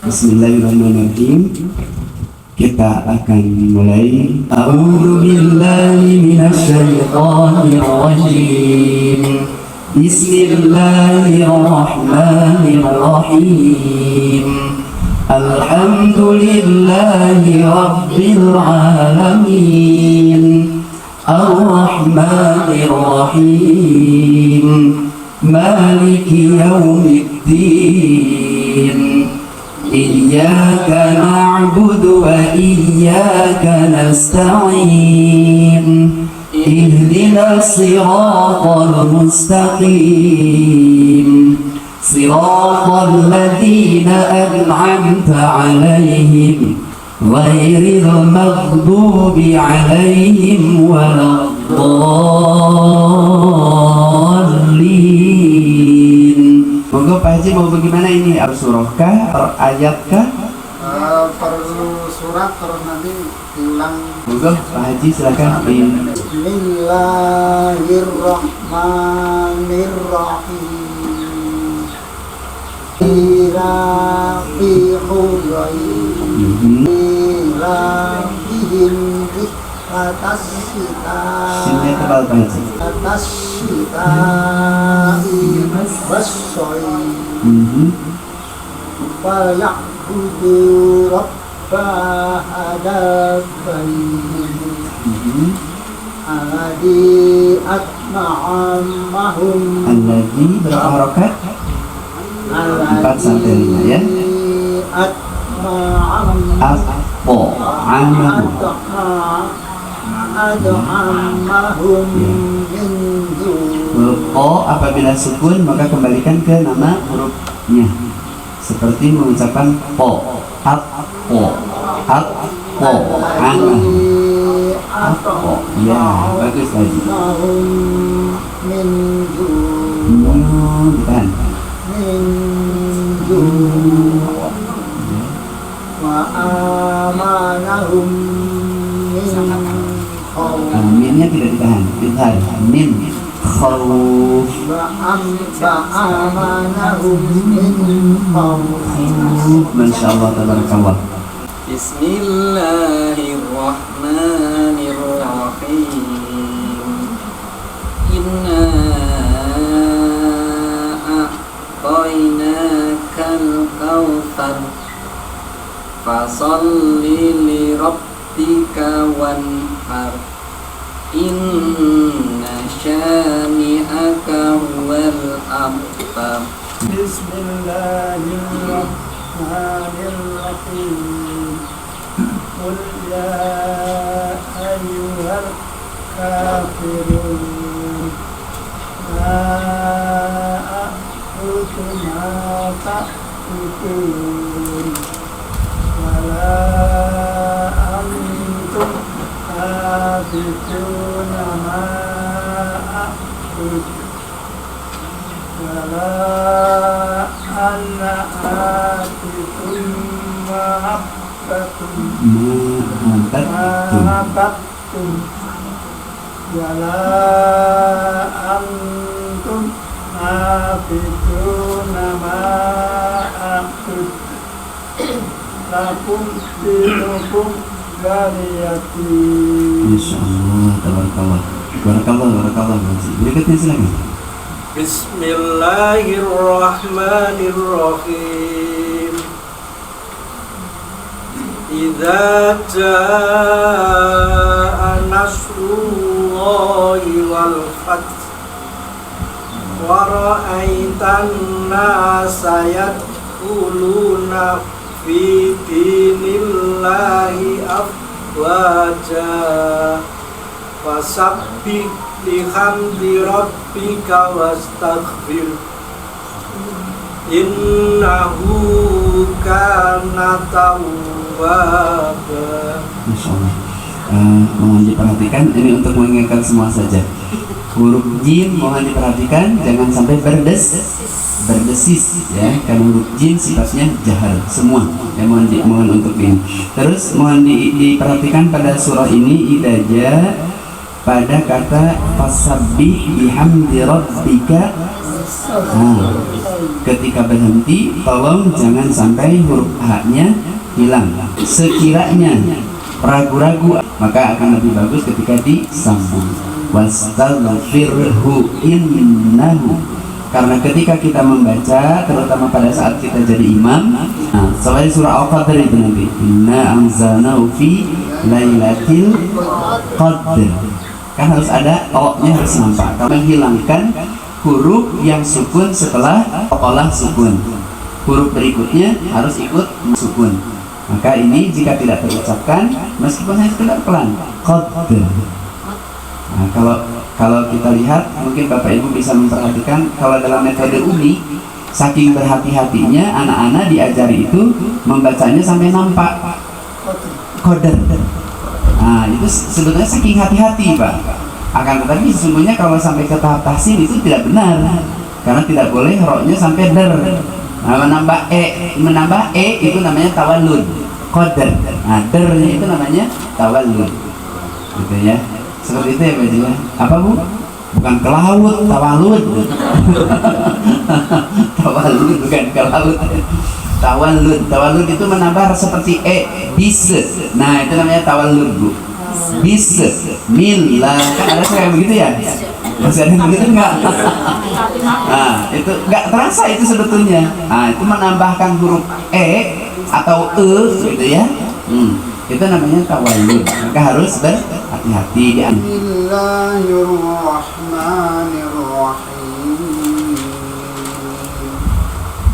Bismillahirrahmanirrahim. Kita akan mulai. A'udzu billahi minasyaitonir rajim. Bismillahirrahmanirrahim. Alhamdulillahi rabbil alamin. Ar-Rahmanir Rahim. Maliki yaumiddin. Iyyaka na'budu wa iyyaka nasta'in. Ihdinas siratal mustaqim. Siratal ladzina an'amta 'alaihim ghairil maghdubi 'alaihim waladdallin. Monggo Pak Haji, mau bagaimana ini? Per surah kah? Per ayat kah? Per surat terus nanti diulang. Monggo Pak Haji silakan. Bismillahirrahmanirrahim. Irafihul ghaib. Irafihim atas kita. Sinnya tebal Pak Haji. Atas kita. Basoy. Falyabudu Rabba hadal bayi. Alladhi atma'amahum. Alladhi berapa harokat? 4 sampai 5 ya. Huruf apabila sukun maka kembalikan ke nama hurufnya, seperti mengucapkan po, po, ya bagus lagi. Ditahan. Minnya tidak ditahan, ditahan. Min khawf. Masya Allah, tabarakallah. Bismillahirrahmanirrahim. Inna a'tainakal kautsar fasalli li rabbika wanhar. Inna syani'aka huwal abtar. Bismillahirrahmanirrahim. Qul ya ayyuhal kafirun la a'budu ma ta'budun wa la antum abiduna ma a'budu wa la ana abidun ma abadtum wa la antum abiduna ma a'budu lakum dinukum waliyati. Masya Allah, tabarakallah. Barakallah. Berikutnya silakan. Bismillahirrahmanirrahim. Idza jaa nasrullahi wal fath wa ra'aitan nasa yadkhuluna fi dinillahi afwaja fasabbih bihamdi rabbika wastaghfir innahu kana tawwaba. Masya Allah. Mohon diperhatikan, ini untuk mengingatkan semua saja. Huruf jim mohon diperhatikan, jangan sampai berdesis ya, karena huruf jim sifatnya jahar semua ya, mohon untuk ini. Terus mohon diperhatikan pada surah ini, idaja pada kata fasabbih bihamdi rabbika. Nah, ketika berhenti tolong jangan sampai huruf H-nya hilang. Sekiranya ragu-ragu maka akan lebih bagus ketika disambung. Wastaghfirhu innahu. Karena ketika kita membaca, terutama pada saat kita jadi imam, nah, selain surah Al-Qadr itu nanti, inna anzalnahu fi lailatul qadr, kan harus ada o-nya harus nampak. Kalau menghilangkan huruf yang sukun setelah qalah sukun, huruf berikutnya harus ikut sukun. Maka ini jika tidak terucapkan, meskipun hanya sekedar pelan, qadr. Nah, kalau kita lihat, mungkin Bapak Ibu bisa memperhatikan kalau dalam metode uni, saking berhati-hatinya anak-anak diajari itu membacanya sampai nampak qadr. Nah, itu sebetulnya saking hati-hati, Pak. Akan tetapi sesungguhnya kalau sampai ke tahap tahsin itu tidak benar, karena tidak boleh ro-nya sampai der. Nah, menambah e itu namanya tawallud, qadr. Nah, der-nya itu namanya tawallud, gitu ya. Seperti itu ya Pak Ji. Apa Bu? Bukan ke laut, tawallud. Tawallud bukan ke laut. Tawallud itu menambah seperti bis. Nah, itu namanya tawallud Bu. Bis, mila, kan ada kayak begitu ya? Masih ada yang begitu enggak? Nah, itu enggak terasa itu sebetulnya. Nah, itu menambahkan huruf atau gitu ya. Itu namanya tawallud. Maka harus berhati-hati di Bismillahirrahmanirrahim.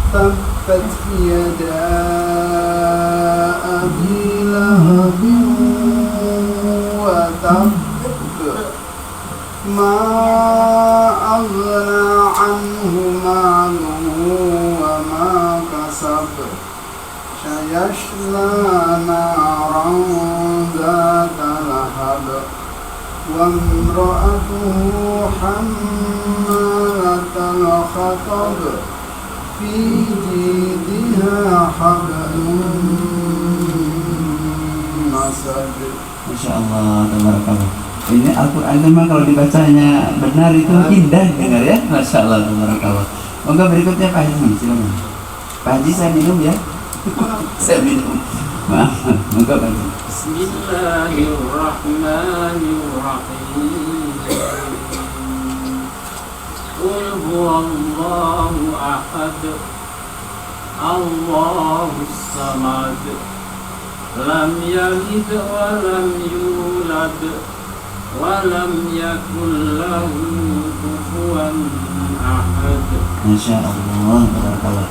Tabbat yada abi lahabin wa tabb. Ma aghna anhu maluhu wa ma kasab. Sayasla naran dhata lahab. Wa imra'atuhu hammalatal khatab. Fi jidha hablum masad. Masya Allah, tabarakallah. Ini Al-Quran itu memang kalau dibacanya benar itu indah dengar ya. Masya Allah, tabarakallah. Moga berikutnya Pak Haji, silakan. Pak Haji saya minum ya. Saya minum. Maaf, moga Pak Haji. Bismillahirrahmanirrahim. Qul huwallahu ahad. Allahus samad. Lam yalid wa lam yulad wa lam yakul lahu kufuwan ahad. Masya Allah, tabarakallah.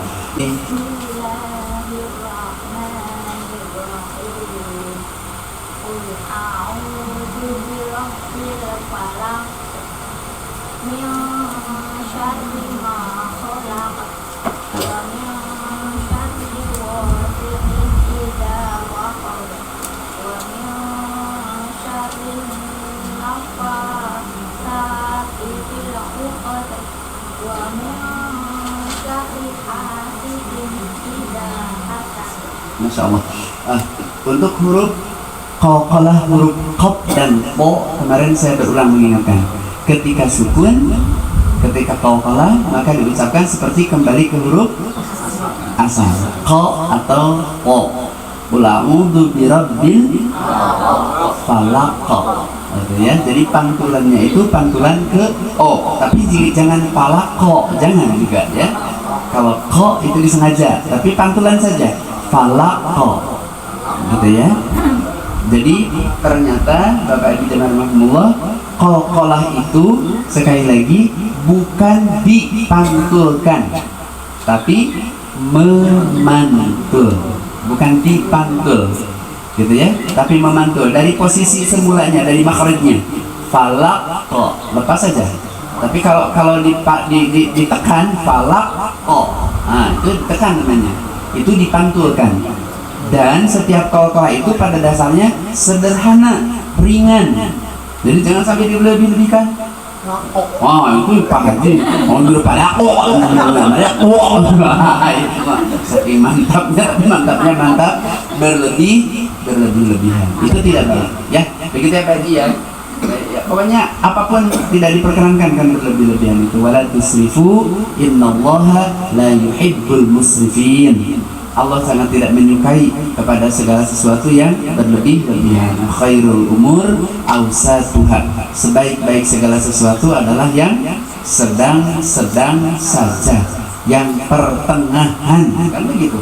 Masya Allah. Untuk huruf qalqalah, huruf qaf dan po, kemarin saya berulang mengingatkan. Ketika sukun, ketika qalqalah maka diucapkan seperti kembali ke huruf asal, qa atau po. Qul a'udzu birabbil falaq. Gitu ya. Jadi pantulannya itu pantulan ke o, tapi jangan falaqo, jangan juga ya. Kalau ko itu disengaja, tapi pantulan saja. Falaqo, gitu ya. Jadi ternyata Bapak Ibu dan rahimahumullah, qalqalah itu sekali lagi bukan dipantulkan, tapi memantul, bukan dipantul, gitu ya. Tapi memantul dari posisi semulanya, dari makhrijnya. Falaqo, lepas saja. Tapi kalau ditekan falaqo, nah itu ditekan namanya. Itu dipantulkan. Dan setiap qalqalah itu pada dasarnya sederhana, ringan. Jadi jangan sampai dilebih-lebihkan. Wah, itu Pak Haji mundur pada saking mantapnya, mantap berlebih-lebihan. Itu tidak baik ya. Begitu ya Pak Haji ya. pokoknya apapun tidak diperkenankan kan berlebih-lebihan itu. Wala tusrifu innallaha la yuhibbul musrifin. Allah sangat tidak menyukai kepada segala sesuatu yang berlebih-lebihan. Khairul umur awsatuha. Sebaik-baik segala sesuatu adalah yang sedang-sedang saja, yang pertengahan. Kan begitu.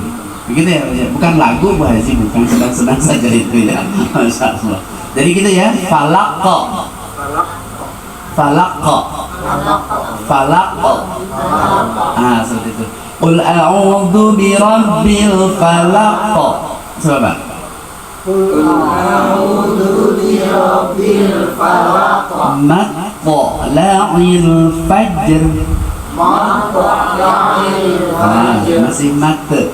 Begitu ya, bukan lagu Bu Haji, bukan sedang-sedang saja itu ya. Masya Allah. Jadi gitu ya, falaqqa. Seperti itu. Qul a'udzu birabbil falaq. Coba. Qul a'udzu birabbil falaq. Matla'il fajr. Masih mate.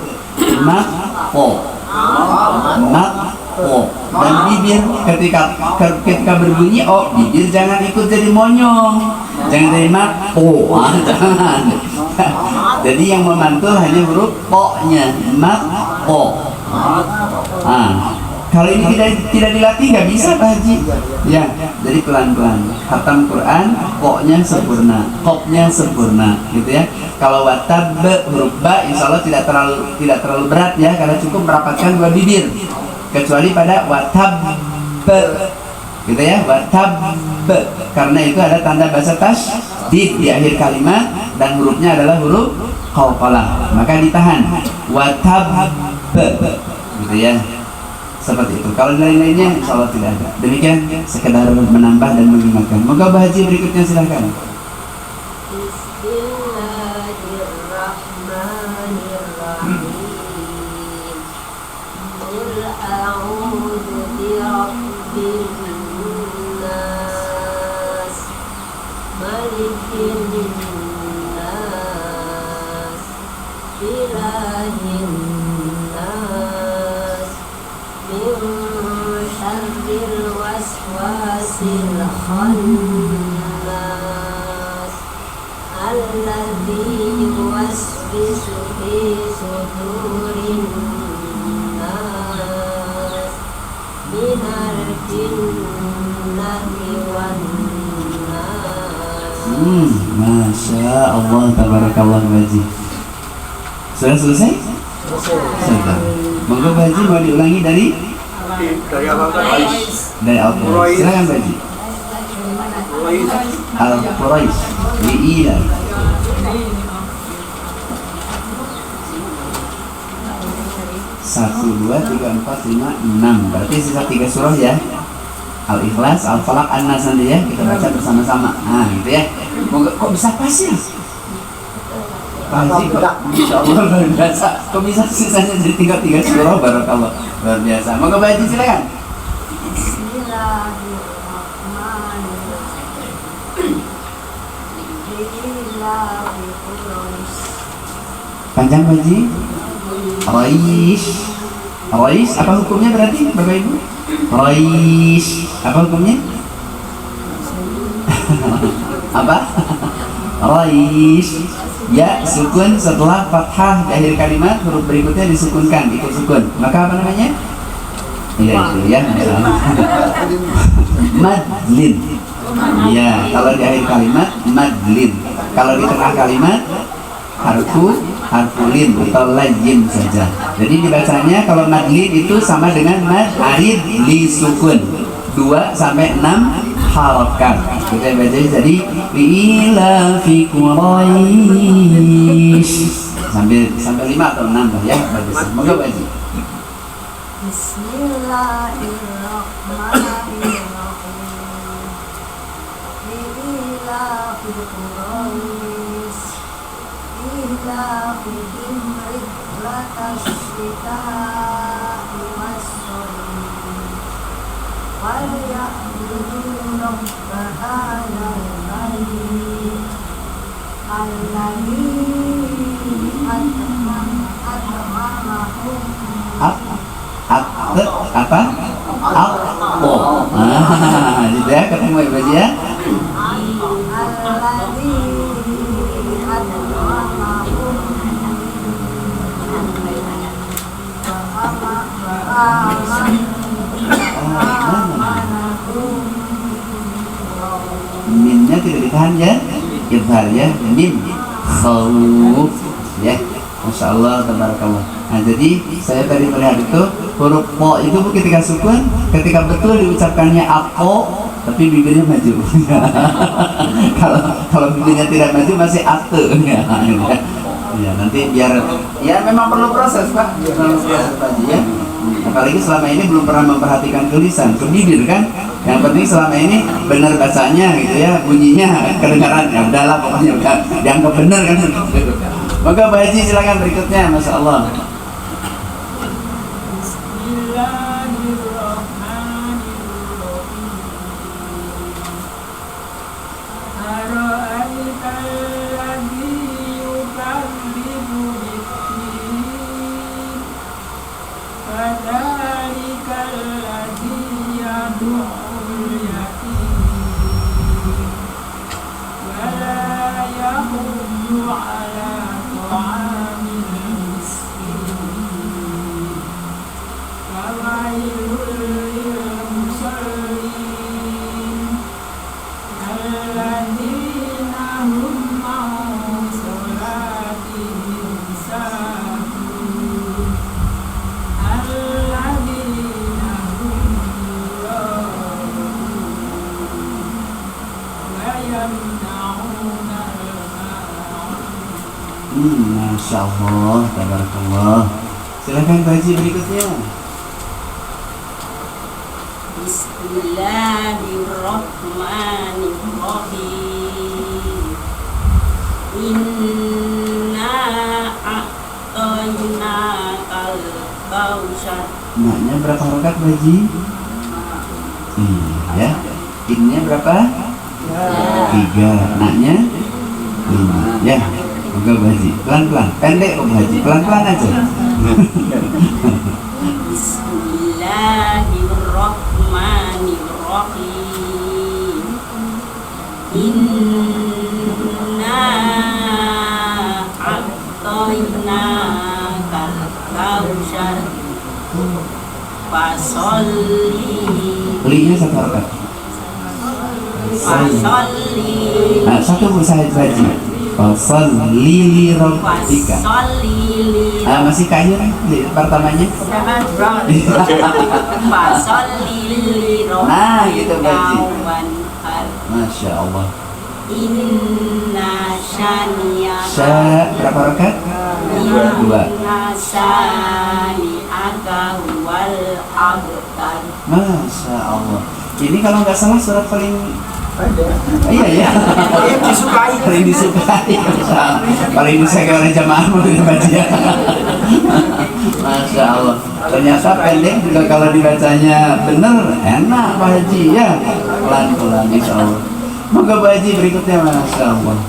Dan bibir ketika berbunyi bibir jangan ikut jadi monyong, jangan jadi jangan. Jadi yang memantul hanya huruf po-nya, kalau ini tidak dilatih nggak bisa Pak Haji. Ya, jadi pelan-pelan. Khatam Quran, po-nya sempurna, qaf-nya sempurna, gitu ya. Kalau watab huruf ba, insya Allah tidak terlalu berat ya, karena cukup merapatkan dua bibir. Kecuali pada watab, gitu ya, watab, karena itu ada tanda bahasa tasydid di akhir kalimat dan hurufnya adalah huruf qalqalah, maka ditahan. Watab, gitu ya, seperti itu. Kalau lain-lainnya insya Allah tidak ada. Demikian sekedar menambah dan mengingatkan. Moga Pak Haji berikutnya silahkan. Masya Allah, tabarakallah Pak Haji. Sudah selesai? Sudah. Monggo Pak Haji mau diulangi dari Al-Quraish. Silakan Pak Haji. Al-Quraish. Iya. 1, 2, 3, 4, 5, 6. Berarti sisa 3 surah ya. Al-Ikhlas, Al-Falaq, An-Nas nanti ya. Kita baca bersama-sama. Nah, gitu ya. Kok bisa pas ya? Pak Haji kok Insya Allah luar biasa. Kok bisa sisanya jadi tinggal 3 surah? Barakallah. Luar biasa. Moga Pak Haji silakan. Panjang Pak Haji. Rais, apa hukumnya berarti Bapak Ibu? Rais, apa hukumnya? Apa? Rais. Ya, sukun setelah fathah di akhir kalimat, huruf berikutnya disukunkan, ikut sukun. Maka apa namanya? Iya itu ya, madlin. Ya, kalau di akhir kalimat madlin. Kalau di tengah kalimat harfulin atau layyin saja. Jadi dibacanya kalau madlin itu sama dengan mad arid li sukun 2 sampai 6 harokat. Kita baca jadi ila fi quraish sampai 5 atau 6 lah ya. Bagus. Semoga baca. Bismillahirrahmanirrahim. Ila fi quraish ila fi rihlatas syita'i was-sayf wal ya'budu rabba hadzal bayt alladzi at'amahum apa? Gitu ya, ketemu Ibu ya. tidak ditahan ya, idhar ya, mim khawf ya. Masya Allah, tabarakallah. Nah jadi saya tadi melihat itu huruf po itu ketika sukun, ketika betul diucapkannya apo, tapi bibirnya maju. Kalau bibirnya tidak maju masih ate ya. Ya nanti biar ya memang perlu proses Pak, perlu proses Pak ya. Apalagi selama ini belum pernah memperhatikan tulisan, ke bibir kan. Yang penting selama ini benar bacanya gitu ya, bunyinya kedengaran ya udahlah pokoknya udah dianggap benar kan. Maka Pak Haji silakan berikutnya, Masya Allah. Masya Allah, tabarakallah. Silakan Pak Haji berikutnya. Bismillahirrahmanirrahim. Inna a'tainakal kautsar. Naknya berapa harokat Pak Haji? Ya. Innya berapa? 3. Naknya 5. Ya. Moga Pak Haji, pelan-pelan, pendek Pak Haji, pelan-pelan aja. Bismillahirrahmanirrahim. Inna a'tainakal kautsar. Fasolli. Linya satu harokat. Fasolli. Nah, satu berusaha Pak Haji. Fasolli li rabbika. Masih kaya di pertamanya. Nah, gitu Pak Haji. Masya Allah. Inna syani'aka. Sya berapa harokat? 2. Inna syani'aka wal abtar. Masya Allah. Ini kalau nggak salah surat paling iya ya. Paling disukai. Paling disukai oleh jamaah mungkin baca. Masya Allah. Ternyata pendek juga kalau dibacanya benar enak Pak Haji ya. Pelan-pelan Insya Allah. Moga Pak Haji berikutnya, Masya Allah.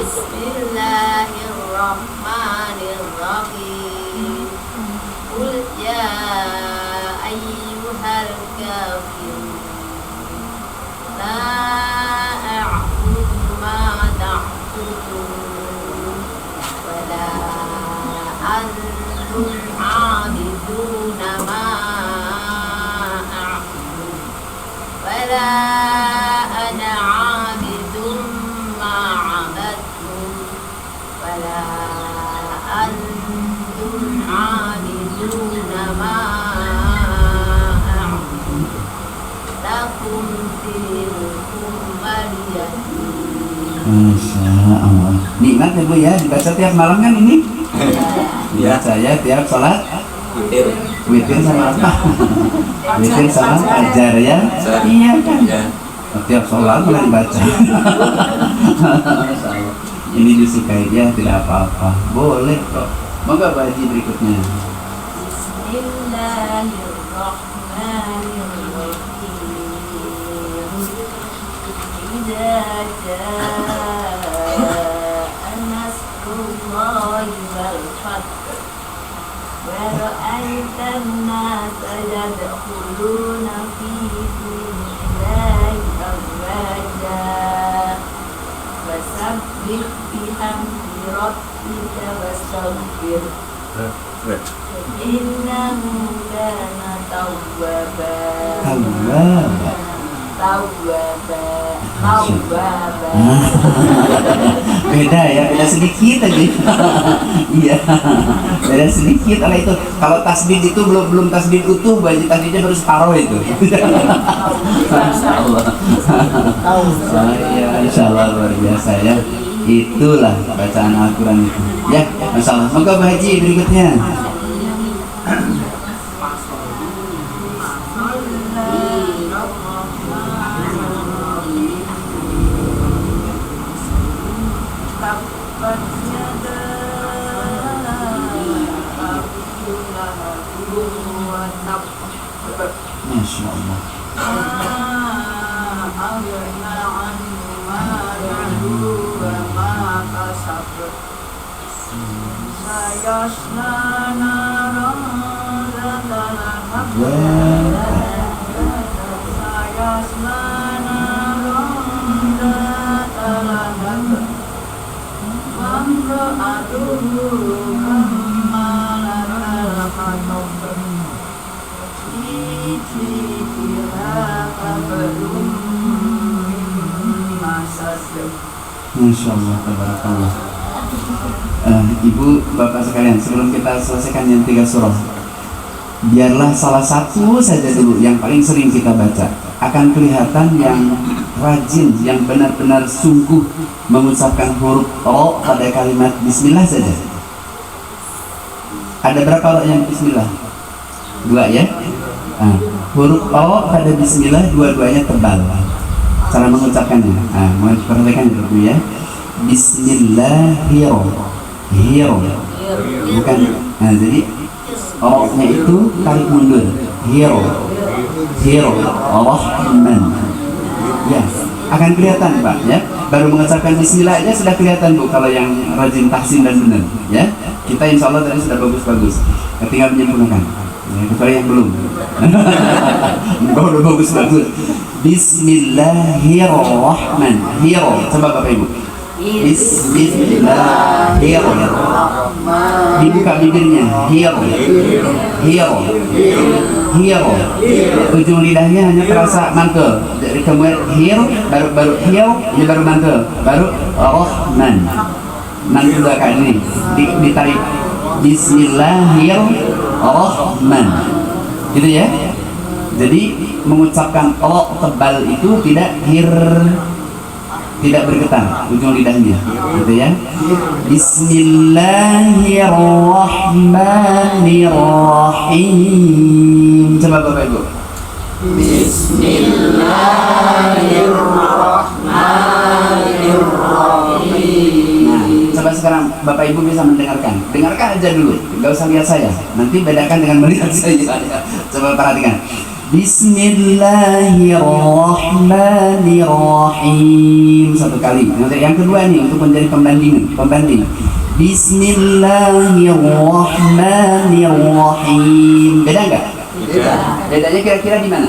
Bismillahirrahmanirrahim. Qul ya ayyuhal kafirun la a'budu ma ta'budun wa la antum 'abiduna ma a'budu wa la ana 'abidun ma 'abadtum wa la antum 'abiduna ma a'budu lakum dinukum waliyadin. Masya Allah. Nikmat ya Bu ya, dibaca tiap malam kan ini? Dibaca ya tiap sholat witir sama apa? Witir sama fajar ya? Iya kan? Tiap sholat mulai dibaca. Masya Allah. Ini disukai ya, tidak apa-apa. Boleh kok. Moga Pak Haji berikutnya. Bismillahirrahmanirrahim. Idza jaa nasrullahi wal fath wa ra'aitan nasa yadkhuluna fi dinillahi afwaja fasabbih bihamdi rabbika wastaghfir innahu kana tawwaba. Beda ya, beda sedikit aja. Iya, beda sedikit. Kalau itu, kalau tasbih itu belum tasbih utuh, baju tasbihnya baru separuh itu. Masya Allah. Ya, Insya Allah luar biasa ya. Itulah bacaan Al-Quran itu. Ya, Masya Allah. Semoga Pak Haji berikutnya. Masya Allah. Masya Allah, tabarakallah. Ibu, bapak sekalian, sebelum kita selesaikan yang 3 surah, biarlah salah satu saja dulu yang paling sering kita baca. Akan kelihatan yang rajin, yang benar-benar sungguh mengucapkan huruf O pada kalimat Bismillah saja. Ada berapa O yang Bismillah? 2 ya? Huruf O pada Bismillah dua-duanya tebal. Cara mengucapkannya, mau perhatikan dulu ya. Bismillahirrahmanirrahim. Bukan, jadi O-nya itu tarik mundur. Rahman. Ya, akan kelihatan Pak ya. Baru mengucapkan Bismillah aja sudah kelihatan Bu kalau yang rajin tahsin dan benar ya. Kita insya Allah tadi sudah bagus-bagus. Tinggal menyempurnakan. Ya, kecuali yang belum. Enggak udah bagus-bagus. Bismillahirrahmanirrahim. Coba Bapak Ibu. Bismillahirrahmanirrahim. Dibuka bibirnya. Hiro. Ujung lidahnya hanya terasa mantul. Dari kemudian baru ini baru mantul. Baru Rahman. Mantul 2 kali ini. Ditarik. Bismillahirrahmanirrahim. Gitu ya. Jadi mengucapkan O tebal itu tidak bergetar ujung lidahnya, gitu ya. Bismillahirrahmanirrahim. Coba Bapak Ibu. Bismillahirrahmanirrahim. Nah, coba sekarang Bapak Ibu bisa mendengarkan. Dengarkan aja dulu, nggak usah lihat saya. Nanti bedakan dengan melihat saya. Coba perhatikan. Bismillahirrahmanirrahim. 1 kali. Yang kedua nih untuk menjadi pembanding. Bismillahirrahmanirrahim. Beda nggak? Beda. Bedanya kira-kira di mana?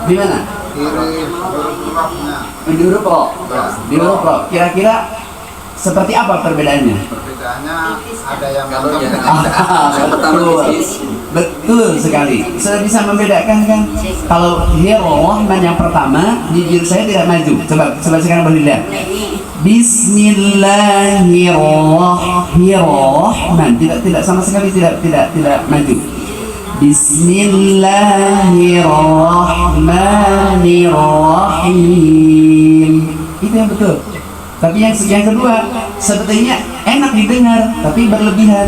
Di mana? Di huruf O. Di huruf O. Kira-kira seperti apa perbedaannya? Perbedaannya ada yang Betul sekali. Sudah bisa membedakan kan? Kalau Rahman yang pertama, bibir saya tidak maju. Coba sekarang boleh lihat. Bismillahirrahmanirrahim. Tidak sama sekali tidak maju. Bismillahirrahmanirrahim. Itu yang betul. Tapi yang kedua sepertinya enak didengar tapi berlebihan.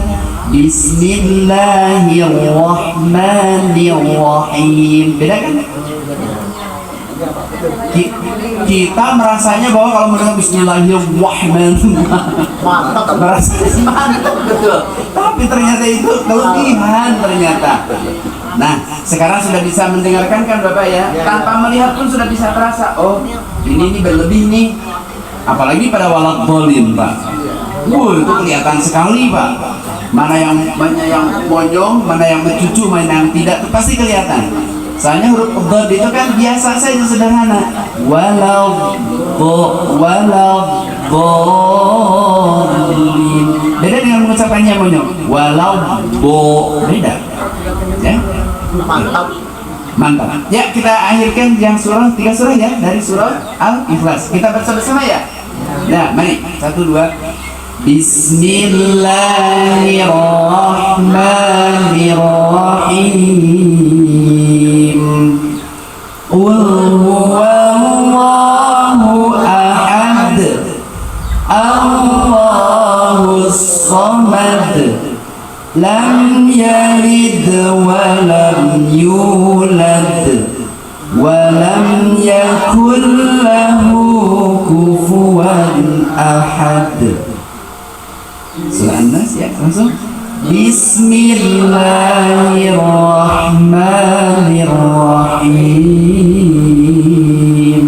Bismillahirrahmanirrahim. Beda kan? kita merasanya bahwa kalau mendengar Bismillahirrahmanirrahim merasa mantap betul. Tapi ternyata itu kelebihan ternyata. Nah, sekarang sudah bisa mendengarkan kan Bapak ya? Tanpa melihat pun sudah bisa terasa. Oh, ini berlebih nih. Apalagi pada walad dhalin, Pak. Itu kelihatan sekali, Pak. Mana yang monyong, mana yang mencucu, mana yang tidak, itu pasti kelihatan. Soalnya huruf dhad itu kan biasa saja sederhana. Walau dhalin. Beda dengan mengucapkannya monyong. Walau beda. Ya. Mantap. Ya, kita akhirkan yang surah 3 surah ya dari surah Al-Ikhlas. Kita baca bersama ya. Nah, mari 1 2. Bismillahirrahmanirrahim. Qul huwallahu ahad. Allahus samad. Lam yalid wa lam yulad wa lam yakul lahu kufuwan ahad. Surah An-Nas ya, langsung. Bismillahirrahmanirrahim.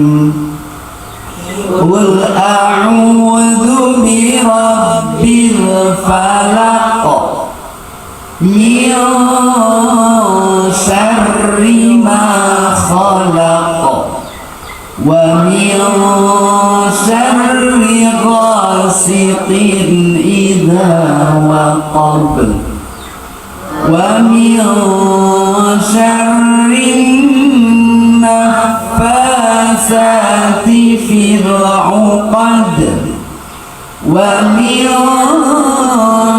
Qul a'udzu birabbil falaq min syarri ma khalaq wa min syarri ghasiqin idza waqab wa min syarri naffasati fil 'uqad wa min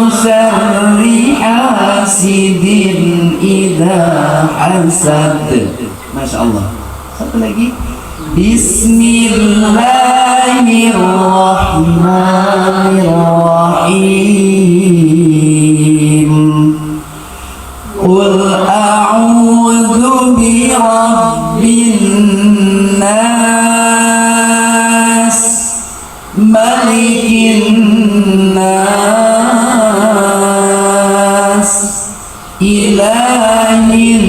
syarri hasidin idza hasad. Masya Allah. Satu lagi. Bismillahirrahmanirrahim. Qul a'udzu birabbin nas, malikin nas, ilahin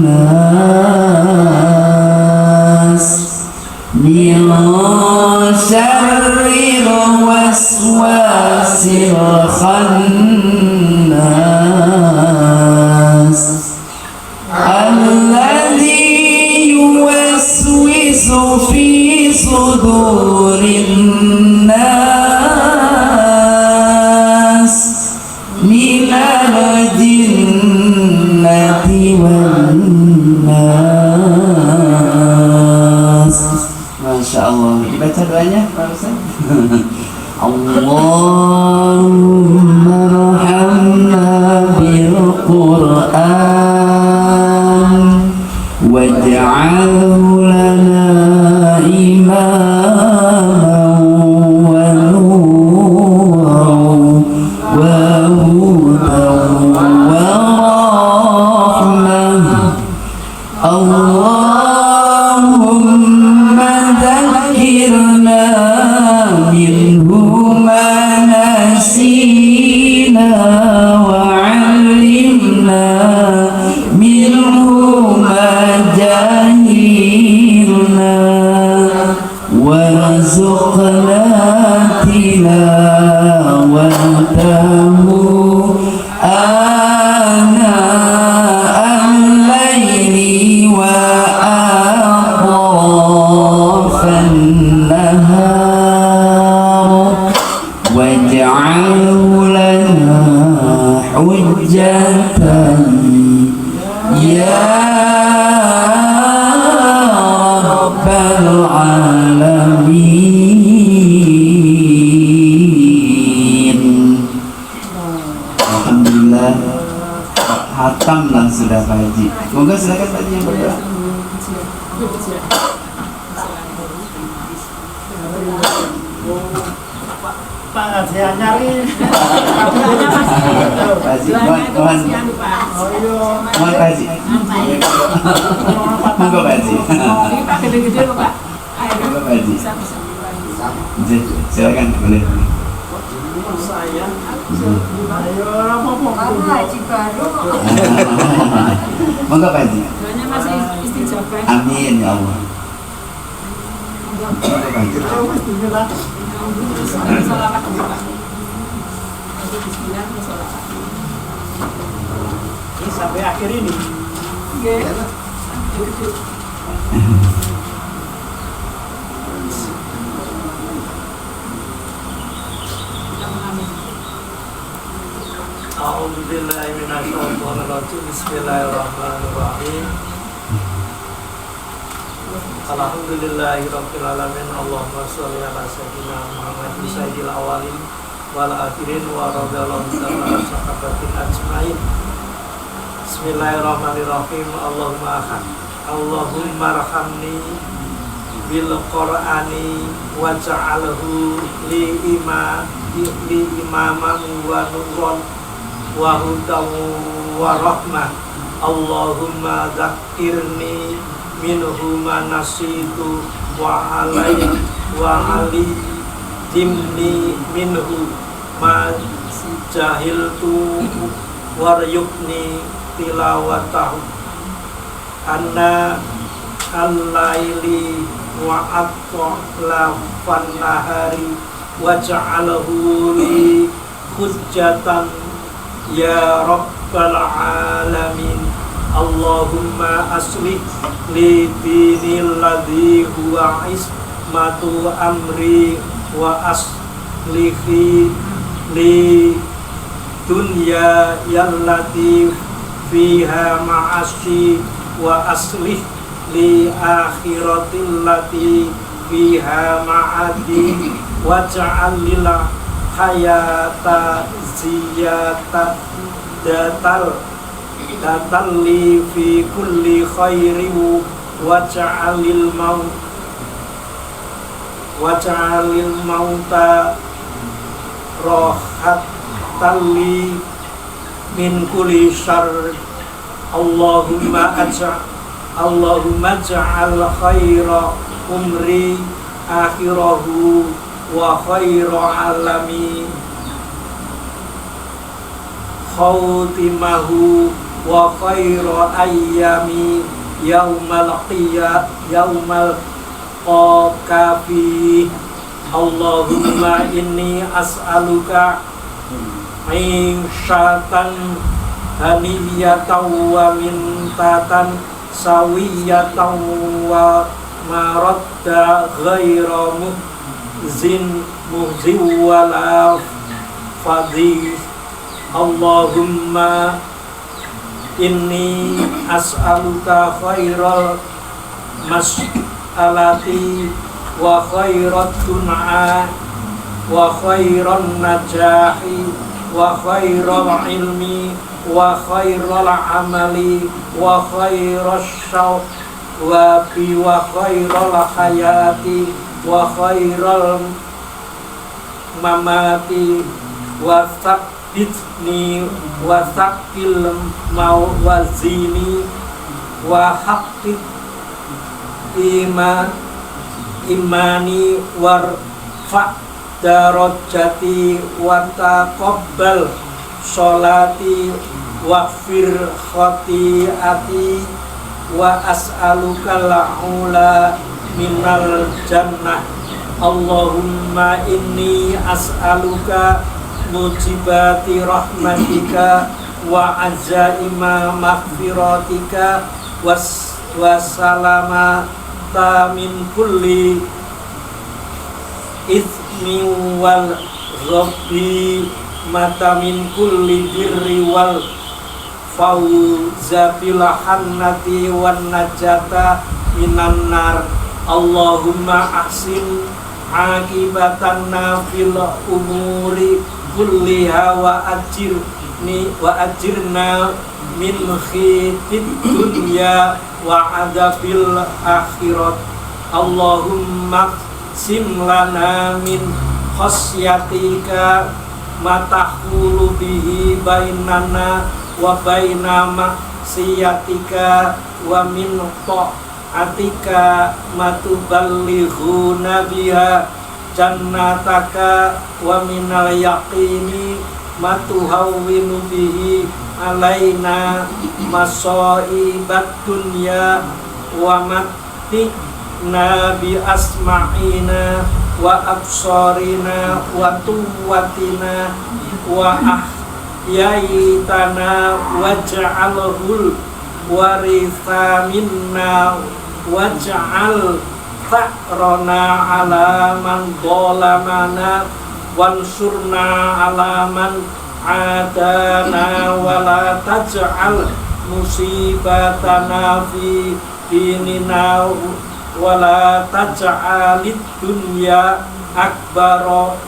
nas, min syarril waswasil khannas alladzi yuwaswisu fi sudurin nas minal jinnati wan nas. Masya Allah. Dibaca doanya Pak Ustaz. Allahumma rahamna bil Qur'an waj'alhu lana imaman wa nuran wa hudan wa rahmah. Allahumma dzakirna minhu ma nasina wa 'allimna minhu ma jahilna warzuqna tilawatahu ana al-laili wa atrafan nahar waj'alhu lana hujjatan ya rabbal alamin. Alhamdulillah hatamlah sudah Pak Haji. Moga silakan Pak Haji yang berdoa. Pak saya nyari. Pak Haji, mohon Pak Haji. Monggo Pak Haji. Pak gede-gede Pak. Monggo Pak Pak Haji? Silakan boleh. Saya ayo apa-apa Haji baru. Monggo Pak Haji. Doanya masih istijabah. Amin ya Allah. Monggo Pak Haji. Bismillah. Sholawat dulu, Pak. Nanti bismillah terus sholawat. Ini sampai akhir ini. A'udzubillahi minasyaitonirrajim. Bismillahirrahmanirrahim. Alhamdulillahirabbil alamin. Allahumma shalli ala sayyidina Muhammadin sayyidil awwalin wal akhirin wa radhiyallahu ta'ala an sahabatin ajmain. Bismillahirrahmanirrahim. Allahumma arhamni bil Qur'ani waj'alhu li imaman wa nuran wa hudan wa rahmah. Allahumma dzakkirni minhu ma nasitu wa ali dimni minhu ma jahiltu waryukni tilawatahu anna al-laili wa atla fan-nahari waj'alhu li hujjatan ya rabbal alamin. Allahumma aslih li dinil ladzi huwa ismatu amri wa aslihi li dunya yallati fiha ma'ashi wa aslih li akhiratil lati fiha ma'adi waj'al lil hayata ziyata datal li fi kulli khairin waj'alil mauta rohatan li min kulli syarr. Allahumma ja'al khaira umri akhirahu wa khaira alami khawtimahu wa khaira ayyami yaumal qakafi. Allahumma inni as'aluka aisyatan haniyatan wa mintatan sawiyatan wa maradda ghaira muhzin wala fadih. Allahumma inni as'aluka khairal mas'alati wa khairat tun'a wa khairan najahi wa khairal ilmi wa khairal amali wa khairas syawqi wa khairal hayati wa khairal mamati wa bitni wa sakil mawazini wa haqqi imani warfa darajati wa taqabbal sholati waghfir khati'ati wa as'aluka al-ula minal jannah. Allahumma inni as'aluka mujibati rahmatika wa azaima maghfiratika wa salamata min kulli ithmi wal ghabbi mata min kulli birri wal fawza bil hannati wan najata minan nar. Allahumma ahsin akibatanna fil umuri kulliha wa ajirna min khitid dunya wa adabil akhirat. Allahumma sim lana min khasyatika matahulu bihi bainana wa baina maksiyatika wa min atika matuballighuna biha jannataka wa minal yaqini matuhawwinu bihi alaina masaibat dunya wa matina bi asma'ina wa absarina wa tuwatina wa ahyaitana waj'alhul waritha minna waj'al fa'rana ala man dhalamana wansurna ala man adana wala taj'al musibatana fi dinina wala taj'alid dunya akbara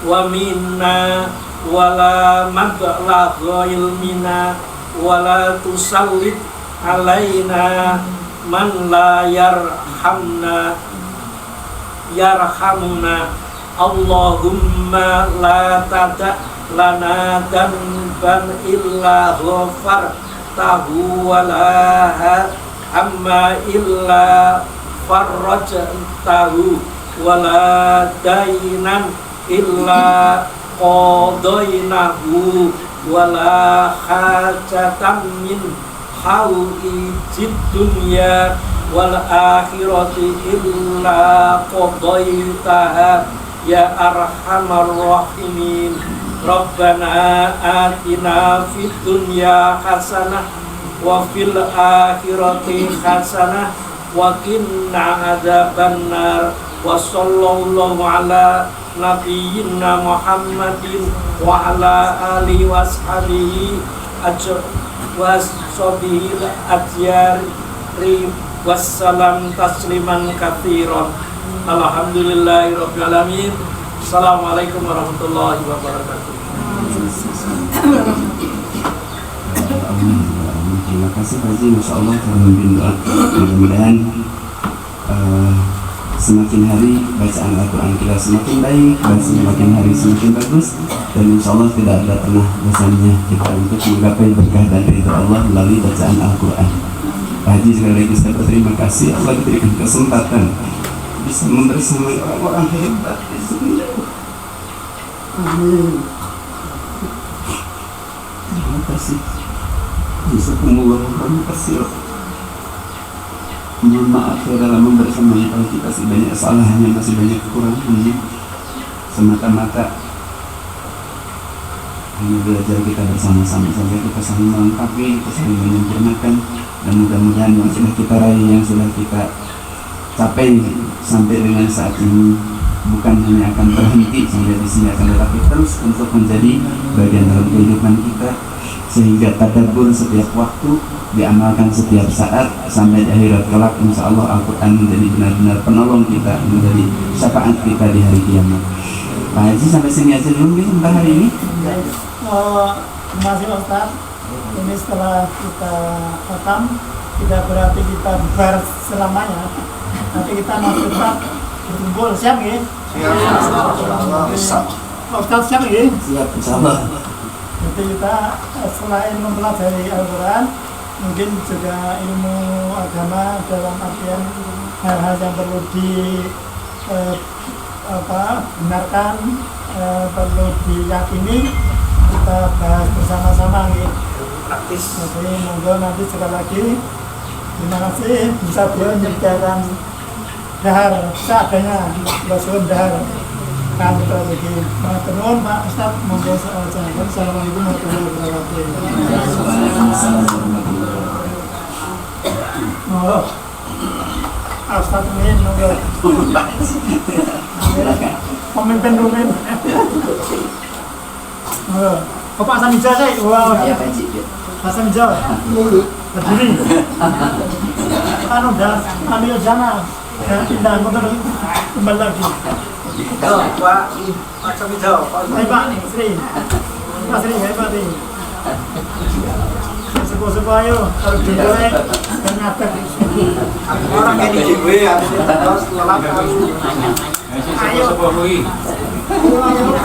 wa minna wala mablagha ilmina wala tusallit alaina man la yarhamuna Allahumma la tada' lana danban illa ghafartahu wa la amma illa farrajtahu wa la dainan illa qadainahu wa la hajatan min haujid dunya wal akhirati illa qadaitaha ya arhamar rahimin. Rabbana atina fid dunya hasanah wa fil akhirati hasanah wa qina adzabannar wa sallallahu ala nabiyyina Muhammadin wa ala alihi washabihi washabihi atyari wassalam tasliman katsiran. Alhamdulillahirabbil alamin. Assalamualaikum warahmatullahi wabarakatuh. Terima kasih Pak Haji, Masya Allah telah memimpin doa. Mudah-mudahan semakin hari bacaan Al-Quran kita semakin baik dan semakin hari semakin bagus, dan Insya Allah tidak ada pernah bosannya kita untuk menggapai berkah dan ridha Allah melalui bacaan Al-Quran. Pak Haji, sekali lagi saya berterima kasih Allah diberikan kesempatan bisa membersamai orang-orang hebat di sini. Amin. Terima kasih. Jazakumullah khairan katsiran. Mohon maaf ya dalam membersamai kalau kita masih banyak kesalahannya, masih banyak kekurangannya. Semata-mata hanya belajar kita bersama-sama saja, kita saling melengkapi, kita saling menyempurnakan, dan mudah-mudahan yang sudah kita raih, yang sudah kita capai sampai dengan saat ini bukan hanya akan berhenti sampai di sini, akan tetapi terus untuk menjadi bagian dalam kehidupan kita, sehingga tadabbur setiap waktu, diamalkan setiap saat sampai di akhirat kelak. Insya Allah Al-Quran menjadi benar-benar penolong kita, menjadi syafaat kita di hari kiamat. Pak Haji, sampai sini aja dulu nih untuk hari ini. Terima kasih Ustaz. Ini setelah kita khatam, tidak berarti kita bubar selamanya. Nanti kita masih tetap berkumpul, siap ya? Siap. Ustaz siap ya? Siap, insya Allah. Jadi kita selain mempelajari Al-Quran, mungkin juga ilmu agama dalam artian hal-hal yang perlu benarkan, perlu diyakini, kita bahas bersama-sama gitu. Praktis. Jadi monggo nanti sekali lagi terima kasih bisa beliau menyediakan dahar seadanya, basuhan dahar. Kami lagi maturnuwun Pak Ustaz, monggo saja. Assalamualaikum warahmatullahi wabarakatuh. Monggo. Ustaz ini monggo. Pemimpin rumen. Monggo. Bapak Hasan Hijau sih. Wah. Ya Pak Haji. Hasan Hijau. Berdiri. Anu dah, ambil jana. Ya, pindah motor kembali lagi. Pak Hasan Hijau. Hai Pak Sri. Pak Sri, hai Pak Sri. Sepuh-sepuh ayo, kalau digoreng dan ngadek. Orang yang di gue harus lelap. Ayo. Ayo.